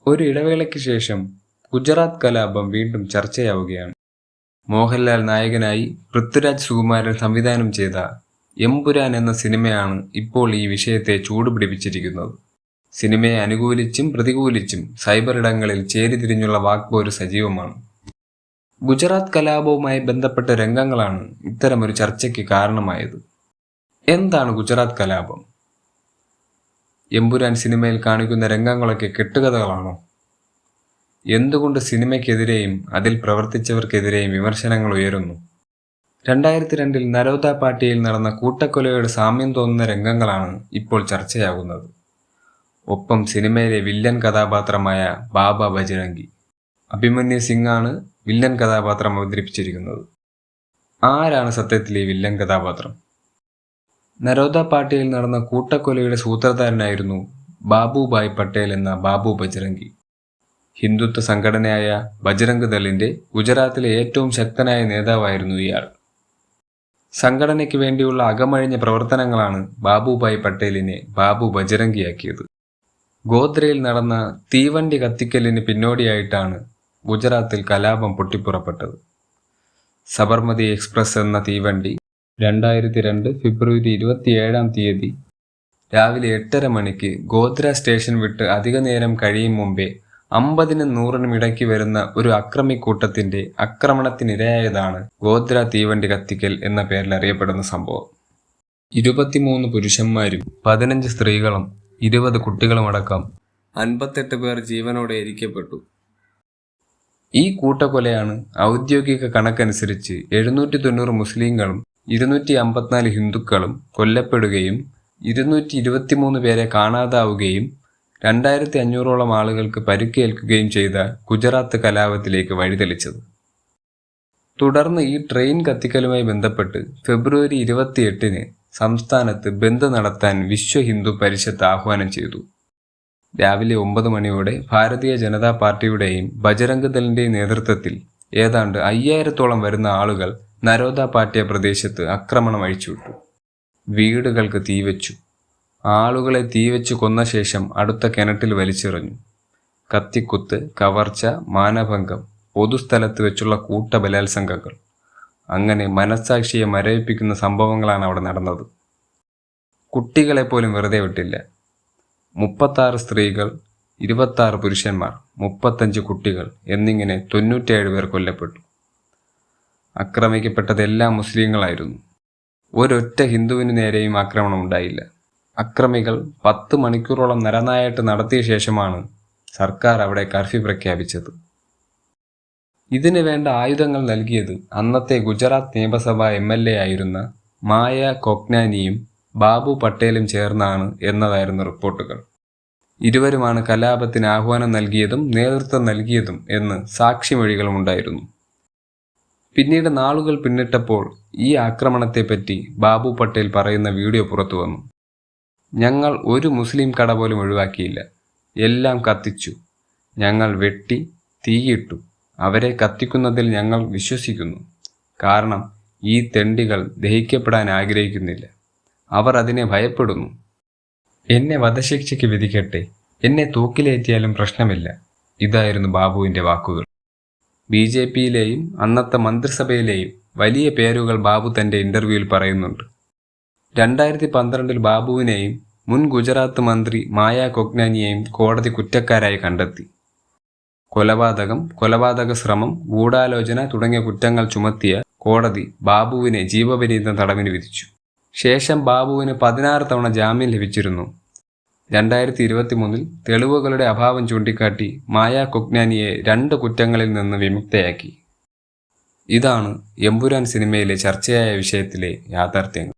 ഒരു ഇടവേളയ്ക്ക് ശേഷം ഗുജറാത്ത് കലാപം വീണ്ടും ചർച്ചയാവുകയാണ്. മോഹൻലാൽ നായകനായി പൃഥ്വിരാജ് സുകുമാരൻ സംവിധാനം ചെയ്ത എമ്പുരാൻ എന്ന സിനിമയാണ് ഇപ്പോൾ ഈ വിഷയത്തെ ചൂടുപിടിപ്പിച്ചിരിക്കുന്നത്. സിനിമയെ അനുകൂലിച്ചും പ്രതികൂലിച്ചും സൈബർ ഇടങ്ങളിൽ ചേരിതിരിഞ്ഞുള്ള വാക്പോര് സജീവമാണ്. ഗുജറാത്ത് കലാപവുമായി ബന്ധപ്പെട്ട രംഗങ്ങളാണ് ഇത്തരമൊരു ചർച്ചയ്ക്ക് കാരണമായത്. എന്താണ് ഗുജറാത്ത് കലാപം? എമ്പുരാൻ സിനിമയിൽ കാണിക്കുന്ന രംഗങ്ങളൊക്കെ കെട്ടുകഥകളാണോ? എന്തുകൊണ്ട് സിനിമയ്ക്കെതിരെയും അതിൽ പ്രവർത്തിച്ചവർക്കെതിരെയും വിമർശനങ്ങൾ ഉയരുന്നു? 2002 നരോദ പാട്ടിയിൽ നടന്ന കൂട്ടക്കൊലയുടെ സാമ്യം തോന്നുന്ന രംഗങ്ങളാണ് ഇപ്പോൾ ചർച്ചയാകുന്നത്. ഒപ്പം സിനിമയിലെ വില്ലൻ കഥാപാത്രമായ ബാബ ബജ്രംഗി അഭിമന്യു സിംഗാണ് വില്ലൻ കഥാപാത്രം അവതരിപ്പിച്ചിരിക്കുന്നത്. ആരാണ് സത്യത്തിൽ ഈ വില്ലൻ കഥാപാത്രം? നരോദ പാട്ടിയിൽ നടന്ന കൂട്ടക്കൊലയുടെ സൂത്രധാരനായിരുന്നു ബാബുഭായ് പട്ടേൽ എന്ന ബാബു ബജ്രംഗി. ഹിന്ദുത്വ സംഘടനയായ ബജ്രംഗ് ദളിന്റെ ഗുജറാത്തിലെ ഏറ്റവും ശക്തനായ നേതാവായിരുന്നു ഇയാൾ. സംഘടനയ്ക്ക് വേണ്ടിയുള്ള അകമഴിഞ്ഞ പ്രവർത്തനങ്ങളാണ് ബാബുഭായ് പട്ടേലിനെ ബാബു ബജ്രംഗിയാക്കിയത്. ഗോദ്രയിൽ നടന്ന തീവണ്ടി കത്തിക്കലിന് പിന്നോടിയായിട്ടാണ് ഗുജറാത്തിൽ കലാപം പൊട്ടിപ്പുറപ്പെട്ടത്. സബർമതി എക്സ്പ്രസ് എന്ന തീവണ്ടി 2002 ഫെബ്രുവരി 27 രാവിലെ 8:30 മണിക്ക് ഗോദ്ര സ്റ്റേഷൻ വിട്ട് അധിക നേരം കഴിയും മുമ്പേ 50നും 100നും ഇടയ്ക്ക് വരുന്ന ഒരു അക്രമിക്കൂട്ടത്തിന്റെ ആക്രമണത്തിനിരയായതാണ് ഗോദ്ര തീവണ്ടി കത്തിക്കൽ എന്ന പേരിൽ അറിയപ്പെടുന്ന സംഭവം. 23 പുരുഷന്മാരും 15 സ്ത്രീകളും 20 കുട്ടികളുമടക്കം 58 പേർ ജീവനോടെ എരിക്കപ്പെട്ടു. ഈ കൂട്ടക്കൊലയാണ് ഔദ്യോഗിക കണക്കനുസരിച്ച് 790 മുസ്ലിങ്ങളും 254 ഹിന്ദുക്കളും കൊല്ലപ്പെടുകയും 223 പേരെ കാണാതാവുകയും 2500ഓളം ആളുകൾക്ക് പരിക്കേൽക്കുകയും ചെയ്ത ഗുജറാത്ത് കലാപത്തിലേക്ക് വഴിതെളിച്ചത്. തുടർന്ന് ഈ ട്രെയിൻ കത്തിക്കലുമായി ബന്ധപ്പെട്ട് ഫെബ്രുവരി 28 സംസ്ഥാനത്ത് ബന്ദ് നടത്താൻ വിശ്വ ഹിന്ദു പരിഷത്ത് ആഹ്വാനം ചെയ്തു. രാവിലെ 9 മണിയോടെ ഭാരതീയ ജനതാ പാർട്ടിയുടെയും ബജ്രംഗ് ദളിന്റെയും നേതൃത്വത്തിൽ ഏതാണ്ട് 5000ഓളം വരുന്ന ആളുകൾ നരോദ പാട്യ പ്രദേശത്ത് ആക്രമണം അഴിച്ചുവിട്ടു. വീടുകൾക്ക് തീവച്ചു. ആളുകളെ തീവച്ചു കൊന്ന ശേഷം അടുത്ത കിണറ്റിൽ വലിച്ചെറിഞ്ഞു. കത്തിക്കുത്ത്, കവർച്ച, മാനഭംഗം, പൊതുസ്ഥലത്ത് വെച്ചുള്ള കൂട്ടബലാത്സംഗങ്ങൾ, അങ്ങനെ മനസ്സാക്ഷിയെ മരവിപ്പിക്കുന്ന സംഭവങ്ങളാണ് അവിടെ നടന്നത്. കുട്ടികളെ പോലും വെറുതെ വിട്ടില്ല. 36 സ്ത്രീകൾ, 26 പുരുഷന്മാർ, 35 കുട്ടികൾ എന്നിങ്ങനെ 97 പേർ കൊല്ലപ്പെട്ടു. ആക്രമിക്കപ്പെട്ടതെല്ലാം മുസ്ലിങ്ങളായിരുന്നു. ഒരൊറ്റ ഹിന്ദുവിന് നേരെയും ആക്രമണം ഉണ്ടായില്ല. അക്രമികൾ 10 മണിക്കൂറോളം നരനായാട്ട് നടത്തിയ ശേഷമാണ് സർക്കാർ അവിടെ കർഫ്യൂ പ്രഖ്യാപിച്ചത്. ഇതിനു വേണ്ട ആയുധങ്ങൾ നൽകിയത് അന്നത്തെ ഗുജറാത്ത് നിയമസഭാ MLA ആയിരുന്ന മായ കൊക്നാനിയും ബാബു പട്ടേലും ചേർന്നാണ് എന്നതായിരുന്നു റിപ്പോർട്ടുകൾ. ഇരുവരുമാണ് കലാപത്തിന് ആഹ്വാനം നൽകിയതും നേതൃത്വം നൽകിയതും എന്ന് സാക്ഷിമൊഴികളും ഉണ്ടായിരുന്നു. പിന്നീട് നാളുകൾ പിന്നിട്ടപ്പോൾ ഈ ആക്രമണത്തെപ്പറ്റി ബാബു പട്ടേൽ പറയുന്ന വീഡിയോ പുറത്തു വന്നു. ഞങ്ങൾ ഒരു മുസ്ലിം കട പോലും ഒഴിവാക്കിയില്ല. എല്ലാം കത്തിച്ചു. ഞങ്ങൾ വെട്ടി തീയിട്ടു. അവരെ കത്തിക്കുന്നതിൽ ഞങ്ങൾ വിശ്വസിക്കുന്നു. കാരണം ഈ തെണ്ടികൾ ദഹിക്കപ്പെടാൻ ആഗ്രഹിക്കുന്നില്ല. അവർ അതിനെ ഭയപ്പെടുന്നു. എന്നെ വധശിക്ഷയ്ക്ക് വിധിക്കട്ടെ, എന്നെ തൂക്കിലേറ്റിയാലും പ്രശ്നമില്ല. ഇതായിരുന്നു ബാബുവിൻ്റെ വാക്കുകൾ. BJPയിലെയും അന്നത്തെ മന്ത്രിസഭയിലെയും വലിയ പേരുകൾ ബാബു തൻ്റെ ഇന്റർവ്യൂവിൽ പറയുന്നുണ്ട്. 2012 ബാബുവിനെയും മുൻ ഗുജറാത്ത് മന്ത്രി മായ കൊക്നാനിയെയും കോടതി കുറ്റക്കാരായി കണ്ടെത്തി. കൊലപാതക ശ്രമം, ഗൂഢാലോചന തുടങ്ങിയ കുറ്റങ്ങൾ ചുമത്തിയ കോടതി ബാബുവിനെ ജീവപര്യന്തം തടവിന് വിധിച്ചു. ശേഷം ബാബുവിന് 16 തവണ ജാമ്യം ലഭിച്ചിരുന്നു. 2023 തെളിവുകളുടെ അഭാവം ചൂണ്ടിക്കാട്ടി മായ കൊക്നാനിയെ 2 കുറ്റങ്ങളിൽ നിന്ന് വിമുക്തയാക്കി. ഇതാണ് എമ്പുരാൻ സിനിമയിലെ ചർച്ചയായ വിഷയത്തിലെ യാഥാർത്ഥ്യങ്ങൾ.